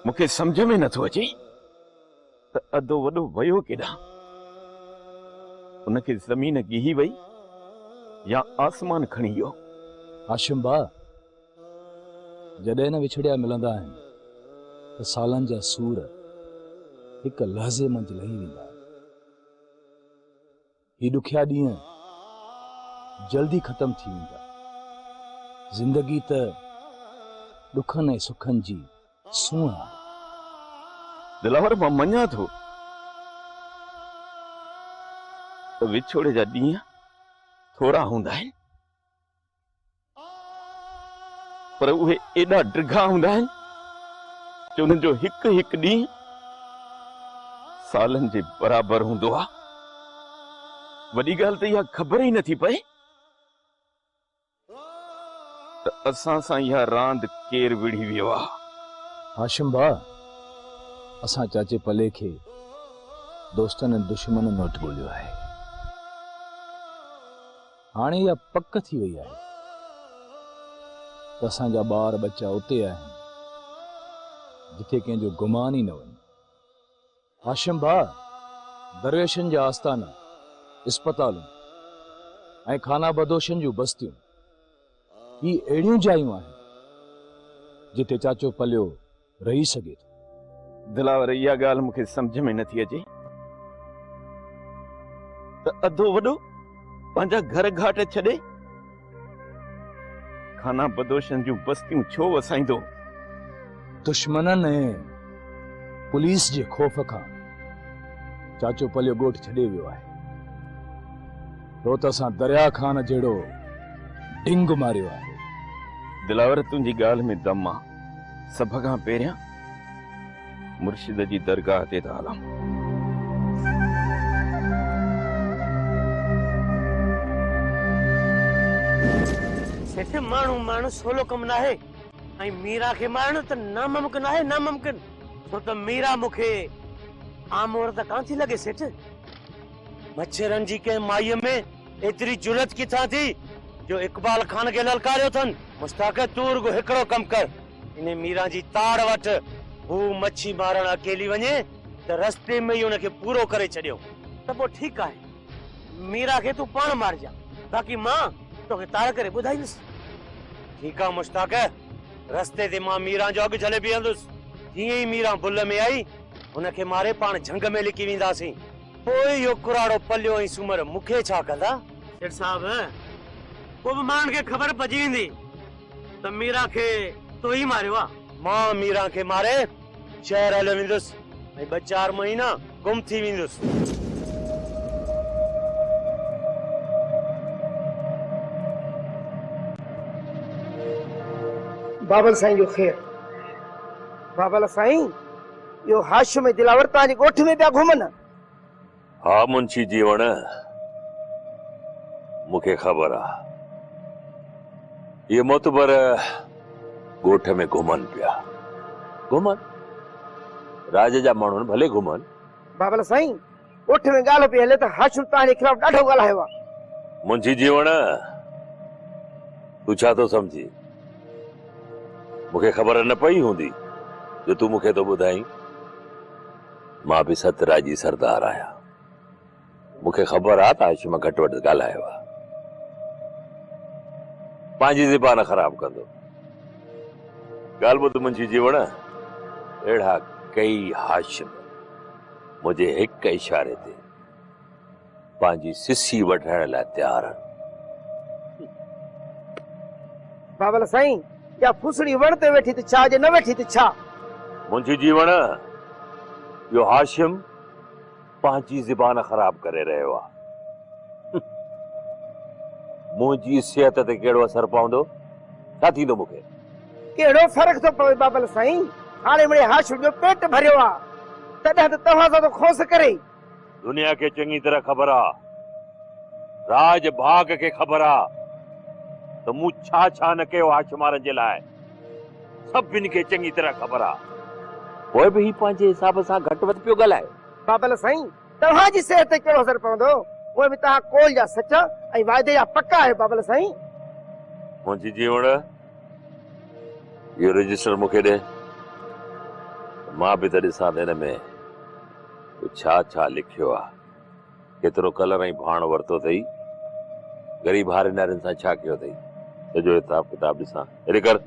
मुखे समझ में नथो अचे त अदो वडो वयो केडा उनके जमीन गिही वई या आसमान खणी वियो। हाशिम बा जॾहिं न विछड़िया मिलंदा आहिनि त सालनि जा सूर हिक लहज़े मंझि लही वेंदा आहिनि। ही ॾुखिया ॾींहं जल्दी ख़त्म थी वेंदा। ज़िंदगी त ॾुखनि ऐं सुखनि जी सूंह आहे। दिलावर मां मञा थो त विछोड़े जा ॾींहं थोड़ा हूंदा आहिनि पर उहे एॾा ड्रिघा हूंदा आहिनि जो उन्हनि जो हिकु हिकु ॾींहुं सालनि जे बराबर हूंदो आहे। वॾी ॻाल्हि त इहा ख़बर ई नथी पए त असां सां इहा रांदि केरु विढ़ी वियो आहे। हाशिम बा असां चाचे पले खे दोस्तनि ऐं दुश्मननि वटि ॻोल्हियो आहे। हाणे इहा पक थी वई आहे त असांजा ॿार बच्चा उते आहिनि जिथे कंहिंजो गुमान ई न वञे। हाशिम बा दरवेशनि जा आस्थाना, अस्पतालूं ऐं खाना बदोशनि जूं बस्तियूं ही अहिड़ियूं जायूं आहिनि जिथे चाचो पलियो रही सघे थो। दिलावर इहा ॻाल्हि मूंखे सम्झ में नथी अचे त अधो वॾो पंहिंजा घर घाट छॾे खाना बदोशनि जूं बस्तियूं छो वसाईंदो? दुश्मननि ऐं पुलिस जे खौफ़ खां चाचो पलियो ॻोठ छॾे वियो आहे। छो त असां दरिया खान जहिड़ो ढिंग मारियो आहे। दिलावर तुंहिंजी ॻाल्हि में दम आहे। सभ खां पहिरियां मुर्शिद जी दरगाह ते था हलूं। सेठ माण्हू माण्हू सोलो कम न आहे ऐं मीरा खे मारणु त नामुमकिन आहे। नामुमकिन छो त मीरा मूंखे आम औरत कान थी लॻे सेठ। मच्छरनि जी कंहिं माईअ में एतिरी जुरत किथां थी जो इकबाल खान खे ललकारियो अथनि। मुश्ताक तूं रुगो हिकिड़ो कम कर, इन मीरा जी ताड़ वटि हू मच्छी मारण अकेली वञे त रस्ते में ई उनखे पूरो करे छॾियो त पोइ ठीकु आहे। मीरा खे तूं पाण मारजा, बाक़ी मां तोखे ताड़ करे ॿुधाईंदुसि। ठीकु आहे मुश्ताक, रस्ते ते मां मीरा जो अॻु झले बीहंदुसि। जीअं ई मीरा बुल में आई हुनखे मारे पाण झंग में लिकी वेंदासीं। पोइ इहो कुराड़ो पलियो ऐं सूमर मूंखे छा कंदा? सेठ साहब पोइ बि माण्हुनि खे ख़बर पइजी वेंदी त मीरा खे तो ई मारियो आहे। मां मीरा खे मारे शहर हलियो वेंदुसि ऐं 2-4 महीना गुम थी वेंदुसि। बाबल साईं जो ख़ैर। बाबल साईं यो हाशिम ऐं दिलावर तव्हांजे ॻोठ में पिया घुमनि? हा मुंशी जीवण मूंखे ख़बर आहे ये मोतबर ॻोठ में घुमनि पिया। घुमनि राज जा माण्हू भले घुमनि। बाबल साईं ॻोठ में ॻाल्हि पई हले त हाशिम तव्हांजे ख़िलाफ़ ॾाढो ॻाल्हायो आहे। मुंशी जीवण तूं छा थो समझी? मूंखे ख़बर न पई हूंदी जो तूं मूंखे थो ॿुधाई। मां बि सतराजी सरदार आहियां। मूंखे ख़बर आहे त हाशिम घटि वधि ॻाल्हायो आहे। पंहिंजी ज़बान ख़राब कंदो। ॻाल्हि ॿुध मुंहिंजी जीवण, अहिड़ा कई हाशिम मुंहिंजे हिक इशारे ते पंहिंजी सिसी वठण लाइ तयार आहिनि। बाबल साईं या फुसड़ी वण ते वेठी त छा जे न वेठी त छा? मुंहिंजी जीवण यो हाशिम पंहिंजी ज़बान ख़राब करे रहियो आहे। मुंहिंजी सिहत ते कहिड़ो असर पवंदो? छा थींदो मूंखे? कहिड़ो फ़र्क़ु थो पवे बाबल साईं? हाणे मुंहिंजे हाशिम जो पेट भरियो आहे तॾहिं त तव्हां सां थो खोस करे। दुनिया खे चङी तरह ख़बर आहे, राज भाग खे ख़बर आहे त मूं छा छा न कयो हाशिमारनि जे लाइ। सभिनि खे चङी तरह ख़बर आहे। पोइ बि ही पंहिंजे हिसाब सां घटि वधि पियो ॻाल्हाए। बाबल साईं तव्हांजी सिहत ते कहिड़ो असर पवंदो? उहे बि तव्हां कोल जा सचा ऐं वाइदे जा पक्का आहे बाबल साईं। मुंहिंजी जीवण इहो रजिस्टर मूंखे ॾे, मां बि त ॾिसां त हिन में छा छा लिखियो आहे, केतिरो कलर ऐं भाण वरितो अथई, ग़रीब हारेनारनि सां छा कयो अथई, सॼो हिसाब किताब ॾिसां। हेॾे कर।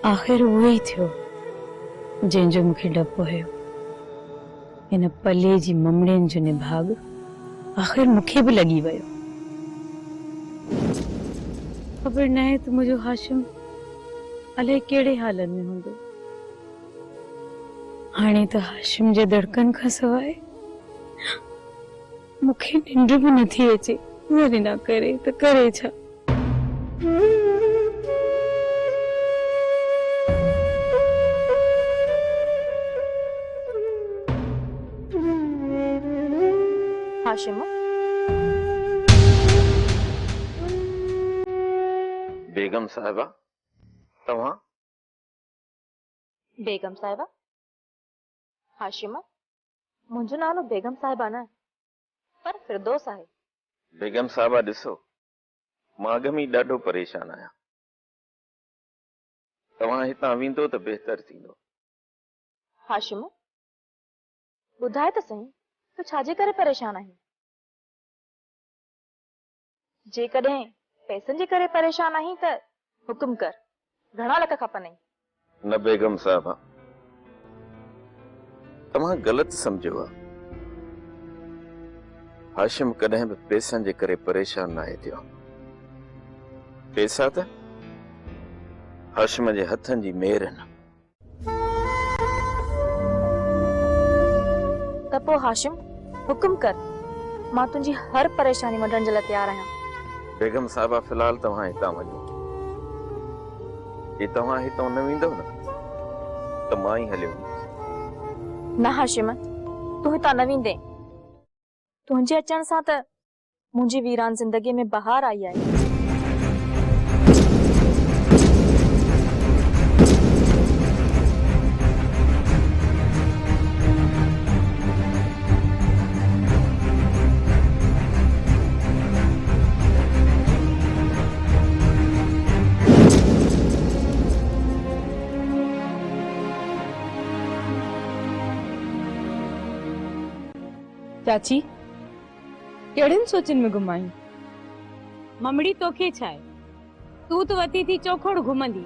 आख़िर उहो ई थियो जंहिंजो मूंखे डपु हुयो। हिन पले जी ममड़ियुनि जो निभाग आख़िर मूंखे बि लॻी वियो। ख़बर न आहे त मुंहिंजो हाशिम अलाए कहिड़े हालनि में हूंदो। हाणे त हाशिम जे धड़कन खां सवाइ मूंखे निंड बि नथी अचे। वरी न करे त करे छा। हाशिम, बेगम साहिबा, तव्हां? बेगम साहिबा? हाशिम, मुंहिंजो नालो बेगम साहिबा न, पर फिरदौस आहे। बेगम साहिबा ॾिसो, मां अॻ में ॾाढो परेशान आहियां। तव्हां हितां वेंदो त बहितर थींदो। हाशिम, ॿुधाए त सही, तूं छाजे करे परेशान आहीं? जेकॾहिं पैसनि जे करे परेशान आहीं त हुकुम कर, घणा लख खपनि? न बेगम साहिबा, तव्हां ग़लति सम्झो आहे। हाशिम कॾहिं बि पैसनि जे करे परेशान न आहे थियो। पैसा त हाशिम जे हथनि जी मेहर आहिनि। त पोइ हाशिम हुकुम कर, मां तुंहिंजी हर परेशानी वठण जे लाइ तयार आहियां। बेगम साहिबा फिलहाल तव्हां हितां वञो। जे तव्हां हितां न वेंदव न त मां ई हलियो वेंदुसि। न हाशिम, तूं हितां न वेंदे। तुंहिंजे अचण सां त मुंहिंजी वीरान ज़िंदगीअ में बहार आई आहे। चाची कहिड़ियुनि सोचनि में घुमाई? ममड़ी तोखे छा आहे? तू त वती थी चौखोड़ घुमंदी।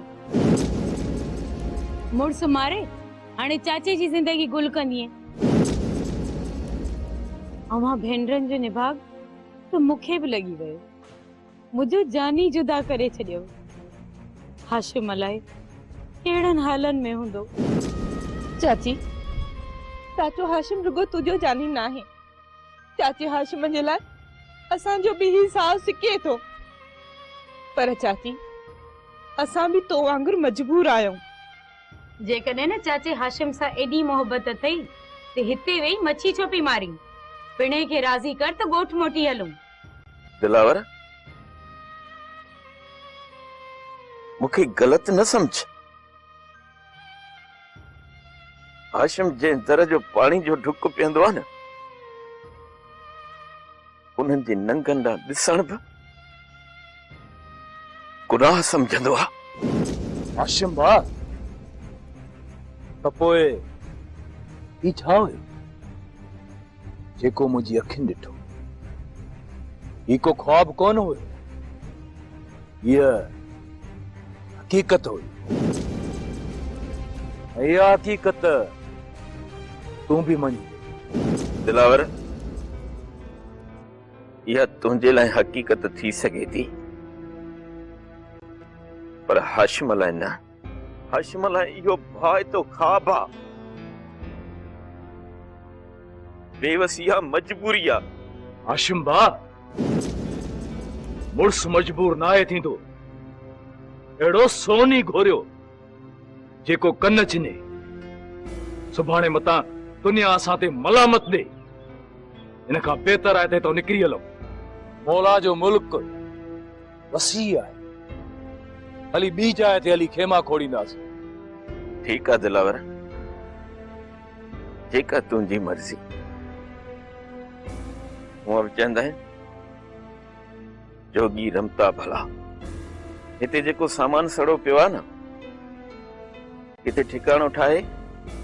मुड़स मारे हाणे चाचे जी ज़िंदगी गुल कंदी। अवां भेनरनि जो निभाग त मूंखे बि लॻी वियो। मुंहिंजो जानी जुदा करे छॾियो। हाशिम अलाए कहिड़नि हालनि में हूंदो। चाची, चाचो हाशिम रुगो तुझो जानी ना है। चाची हाशिम जे लाइ असांजो बि हिसाब सिके थो। पर चाची, असां बि तो वांगुरु मजबूर आहियूं। जेकॾहिं न चाचे हाशिम सां एॾी मोहबत अथई त हिते वेही मच्छी छो पई मारी? पिणे खे राज़ी कर त ॻोठ मोटी हलूं। दिलावर, मूंखे ग़लति न समझ। हाशिम जंहिं दर जो पाणी जो ढुक पीअंदो आहे न, उन्हनि जे नंगनि ॾांहुं ॾिसण बि गुनाह समझंदो आहे। हाशिम भाउ, त पोइ ही छा हुयो जेको मुंहिंजी अखियुनि ॾिठो? ही को ख्वाब कोन हुयो, हीअ हक़ीक़त हुई। इहा हक़ीक़त तूं बि मञी। दिलावर, इहा तुंहिंजे लाइ हक़ीक़त थी सघे थी, पर हाशिम लाइ न। हाशिम लाइ इहो भाइतो ख्वाब आहे, बेवसी आहे, मजबूरी आहे। हाशिम भाउ, मुड़स मजबूर नाहे थींदो। एड़ो सोनी घोरियो जेको कन चिने सुभाणे मता दुनिया असां ते मलामत दे। इन खां बेहतर आहे त तो निकिरी हलो। मौला जो मुल्क वसी आहे, हली ॿी जाइ ते हली खेमा खोड़ींदासीं। ठीक है दिलावर, ठीक है, तुझी मर्जी। वो अब चंदा है जोगी रमता भला। हिते जेको सामान सड़ो पियो आहे न, हिते ठिकाणो ठाहे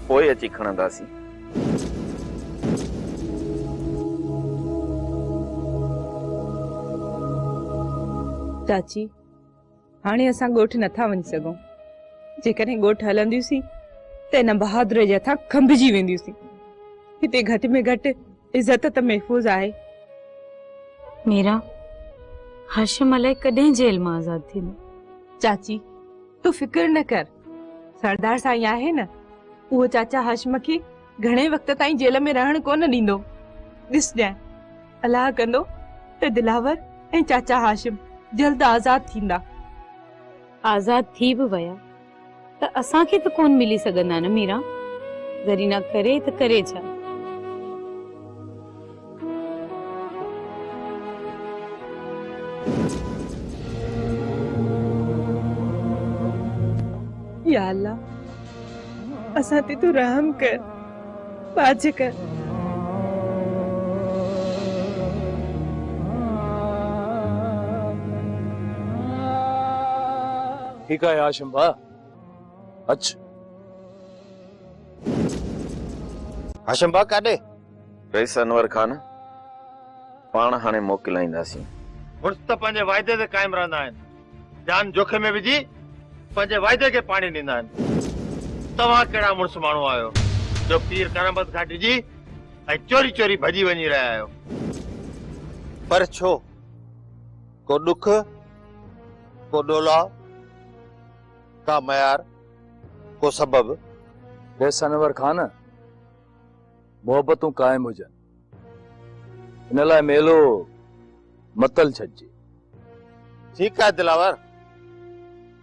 पोइ अची खणंदासीं। चाची, हाणे असां ॻोठ नथा वञी सघूं। जेकॾहिं ॻोठ हलंदियूंसीं त हिन बहादुर जे हथां खंभिजी वेंदियूंसीं। हिते घटि में घटि इज़त त महफ़ूज़ आहे। मीरा, हाशिम अलाए कॾहिं जेल मां आज़ाद थींदो। चाची, तू फिक्र न कर। सरदार साईं आहे न, उहो चाचा हाशिम खे घणे वक़्त ताईं जेल में रहण कोन ॾींदो। ॾिस ॼाए, अलाह कंदो त दिलावर ऐं चाचा हाशिम जल्द आज़ाद थींदा। आज़ाद थी भी वया त असांखे त कोन मिली सघंदा न मीरा। ज़रीना करे त करे छा। या अल्लाह, असां ते तू रहम कर, बाज कर। ठीक है हाशिम भा, अच्छा हाशिम भा काॾे? रईस अनवर खान पाण हाणे मोकिलाईंदासीं। मुड़स त पंहिंजे वाइदे ते कायम रहंदा आहिनि। जान जोखिम में विझी पंहिंजे वाइदे खे पाणी ॾींदा आहिनि। तव्हां कहिड़ा मुड़स माण्हू आहियो जो पीर करामत खां डिॼी ऐं चोरी चोरी भॼी वञी रहिया आहियो? पर छो? को ॾुख, को ॾोला, का मयार, को सबब? रईस अनवर खान, मोहब्बतूं कायम हुजनि, इन लाइ मेलो मतल छॾिजे। ठीक आहे दिलावर,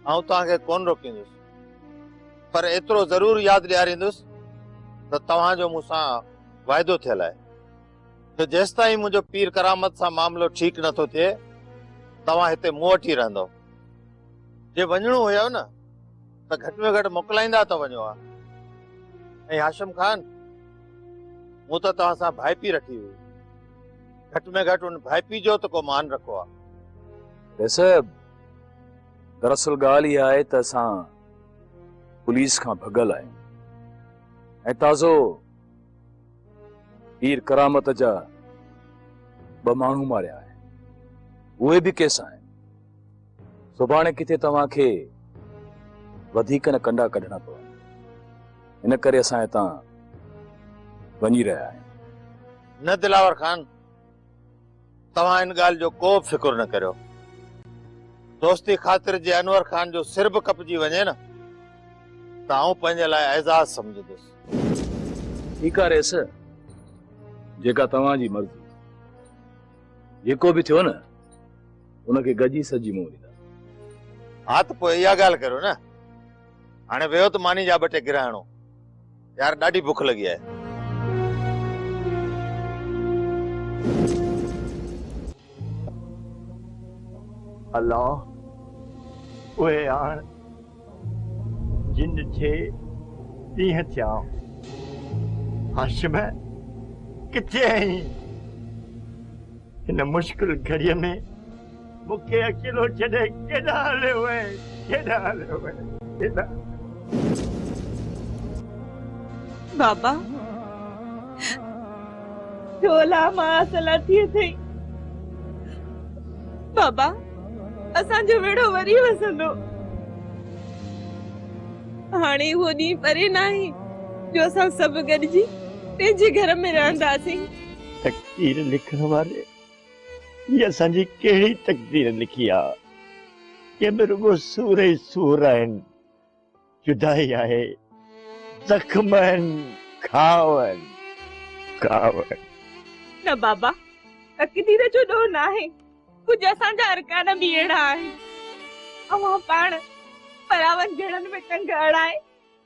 आउं तव्हांखे कोन रोकींदुसि, पर एतिरो ज़रूर यादि ॾियारींदुसि त तव्हांजो मूंसां वाइदो थियल आहे त जेसिताईं मुंहिंजो पीर करामत सां मामिलो ठीकु नथो थिए, तव्हां हिते मूं वटि ई रहंदो। जे वञणो हुयो न त घटि में घटि मोकिलाईंदा त वञो हा। ऐं हाशिम खान, मूं त तव्हां सां भाईपी रखी हुई, घटि में घटि उन भाईपी जो त को मान रखो आहे। वैसे दरअसल ॻाल्हि इहा आहे त असां पुलिस खां भॻल आहियूं ऐं ताज़ो पीर करामत जा 2 माण्हू मारिया आहिनि, उहे बि केस आहिनि। सुभाणे किथे तव्हांखे वधीक न कंडा कढणा पवनि, इन करे असां हितां वञी रहिया आहियूं। न दिलावर खान, तव्हां इन ॻाल्हि जो को फिकुर न करियो। दोस्ती ख़ातिर जे अनवर खान जो सिर बि कपजी वञे न त आउं पंहिंजे लाइ एज़ाज़ समझंदुसि। ठीकु आहे रेस, जेका तव्हांजी मर्ज़ी। जेको बि थियो न, उनखे गजी सजी मुंहुं ॾींदा। हा त पोइ इहा ॻाल्हि करियो न। हाणे वियो त मानी जा 2 टे गिराइणो। यार ॾाढी बुख लॻी आहे। अल्लाह उहे हाण जिन थे ॾींहं थिया। हाशिम किथे आहीं? हिन मुश्किल घड़ीअ में मूंखे अकेलो छॾे केॾां हलियो वए? केॾां हलियो वए? केॾां? बाबा, छोला मां सलाथी थई। बाबा, असांजो वेड़ो वरी वसंदो। हाणे उहो ॾींहुं परे न आहे जो असां सभु गॾिजी पंहिंजे घर में रहंदासीं। तकदीर लिखण वारे, ये असांजी कहिड़ी तकदीर लिखी आहे? कंहिंमें रुगो सूर ई सूर आहिनि। जुदाई आहे, ज़ख्म आहिनि, घाव आहिनि, घाव आहिनि। न बाबा, तकदीर जो ॾोह न आहे। कुछ असांजा अरकान भी अहिड़ा आहिनि अवां पाण परावन जड़न में टंग अड़ाए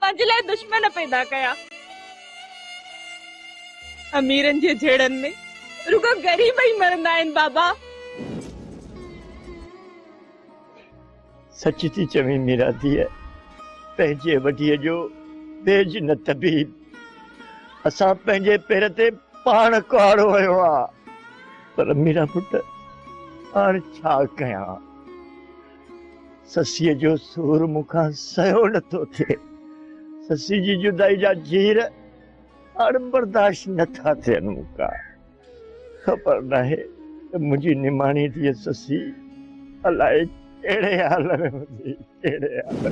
पंहिंजे लाइ दुश्मन पैदा कया। अमीरन जे जड़न में रुगो गरीब ही मरंदा आहिनि बाबा। सच थी चवी मीरा थी पंहिंजे वॾीअ जो बेज न तबीब असां पंहिंजे पेर ते पाण कुआड़ो वियो आहे। पर मीरा पुट हाणे छा कयां ससीअ जो सूर मूंखां सहियो नथो थिए। ससी जी जुदाई जा झीर हाणे बर्दाश्त नथा थियनि मूंखां। ख़बर नाहे त मुंहिंजी निमाणी थी ससी अलाए कहिड़े हाल में हूंदी कहिड़े हाल में।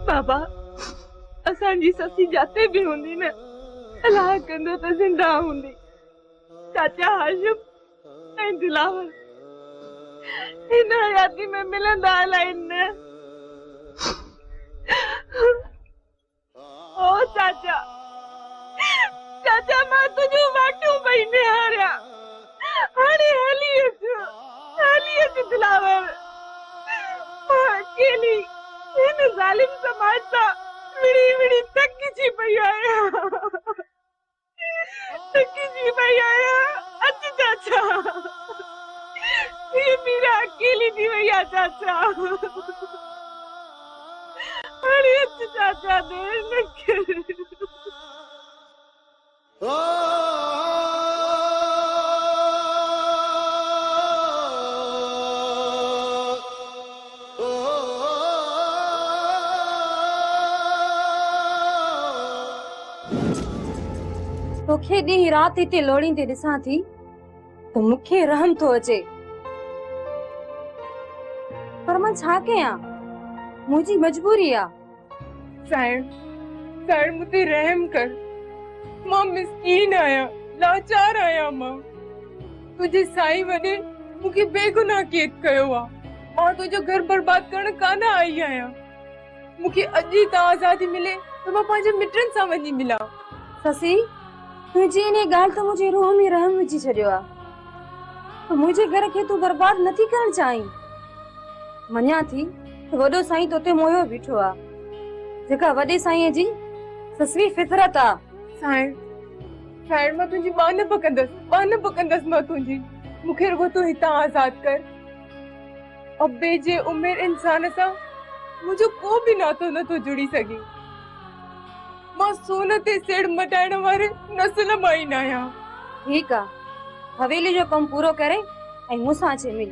बाबा असांजी ससी जाते भी हूंदी न अलाह कंदो त जिंदा हूंदी। चाचा हाशिम ऐं दिलावर हिन हयाती में मिलंदा अलाइन न। ओ चाचा चाचा मां तुझो वाटू पई निहारिया हाणे हली अच दिलावर। मां अकेली इन जालिम समाज सा विड़ी विड़ी थकी पई आया अच चाचा ये मीरा अकेली थी वई आहे चाचा। हाणे अच चाचा देर न कर। तोखे ॾींहुं रात हिते लोड़ींदे ॾिसां थी त मूंखे रहम थो अचे पर मां छा कयां मुंहिंजी मजबूरी आहे। साईं मुझे रहम कर। मां मिस्कीन आया लाचार आया। मां तुझे साईं वने मुझे बेगुनाह कैद कयो आ। मां तुझो घर बर्बाद करण कान आई आया। मुझे अजी त आजादी मिले तो मां पंहिंजे मिटन सां वञी मिला। ससी तुंहिंजी इन ॻाल्हि त मुंहिंजे रूह में रहम विझी छॾियो आहे। मुंहिंजे घर खे तूं बर्बाद नथी करण चाहीं। मञा थी त वॾो साईं तोते मोयो बीठो आहे जेका वॾे साईं जी ससवी फितरत आहे। साईं मां तुंहिंजी बान पकंदस मां तुंहिंजी। मूंखे रुगो तूं हितां आज़ाद कर। अबे जे उमिर इंसान सां मुंहिंजो को बि नातो नथो जुड़ी सघे। मां सोन ते सेड़ मटाइण वारे नस्ल मां ई न आहियां। ठीक आहे हवेली जो कम पूरो करे ऐं मूंसां अचे मिल।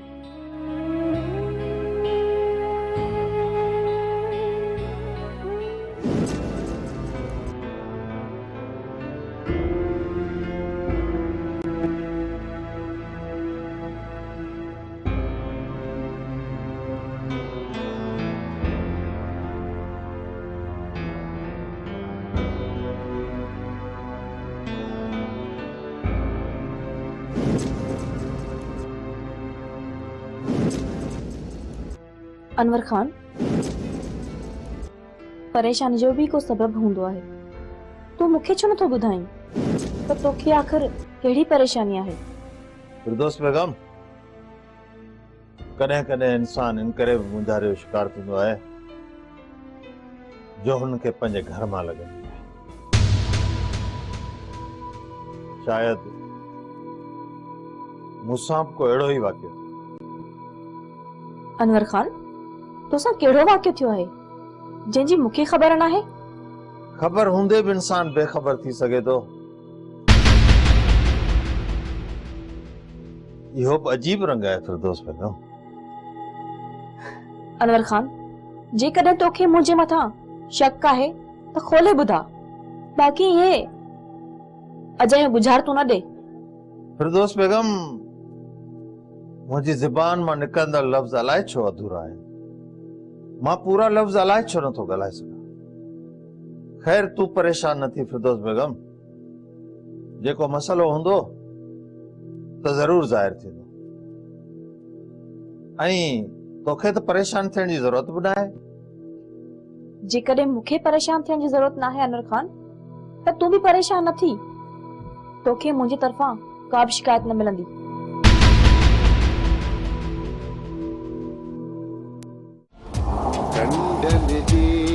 अनवर खान परेशानी जो भी को सबब हूंदो आहे तू मूंखे छो नथो ॿुधाईं त तोखे आखिर कहिड़ी परेशानी आहे। फिरदौस बेगम कॾहिं कॾहिं इंसान इन करे बि मुंझारे जो शिकार थींदो आहे जो हुनखे पंहिंजे घर मां लॻंदी आहे। शायद मूंसां बि को अहिड़ो ई वाक़ियो। अनवर खान तोसां कहिड़ो वाक़ियो थियो आहे जंहिंजी मूंखे ख़बर न आहे। ख़बर हूंदे भी इंसान बेखबर थी सके तो। इहो बि अजीब रंग है फिरदौस बेगम। अनवर खान जेकॾहिं तोखे मुंहिंजे मथां शक आहे त खोले ॿुधा बाक़ी ये अजय बुझार तू न दे। फिरदौस बेगम मुझी ज़बान मां निकरंदड़ लफ्ज़ अलाए छो अधूरा है। मां पूरा लफ्ज़ अलाए छो नथो ॻाल्हाए सघां। खैर तू परेशान न थी फिरदौस बेगम। जेको मसलो हूंदो तो जरूर ज़ाहिर थींदो। ऐं तोखे तो परेशान थियण जी ज़रूरत भी न आहे। जेकॾहिं मूंखे परेशान थियण जी ज़रूरत न आहे अनवर खान, त तूं बि परेशान न थी। तोखे मुंहिंजी तरफ़ां का बि शिकायत न मिलंदी। कंडन जी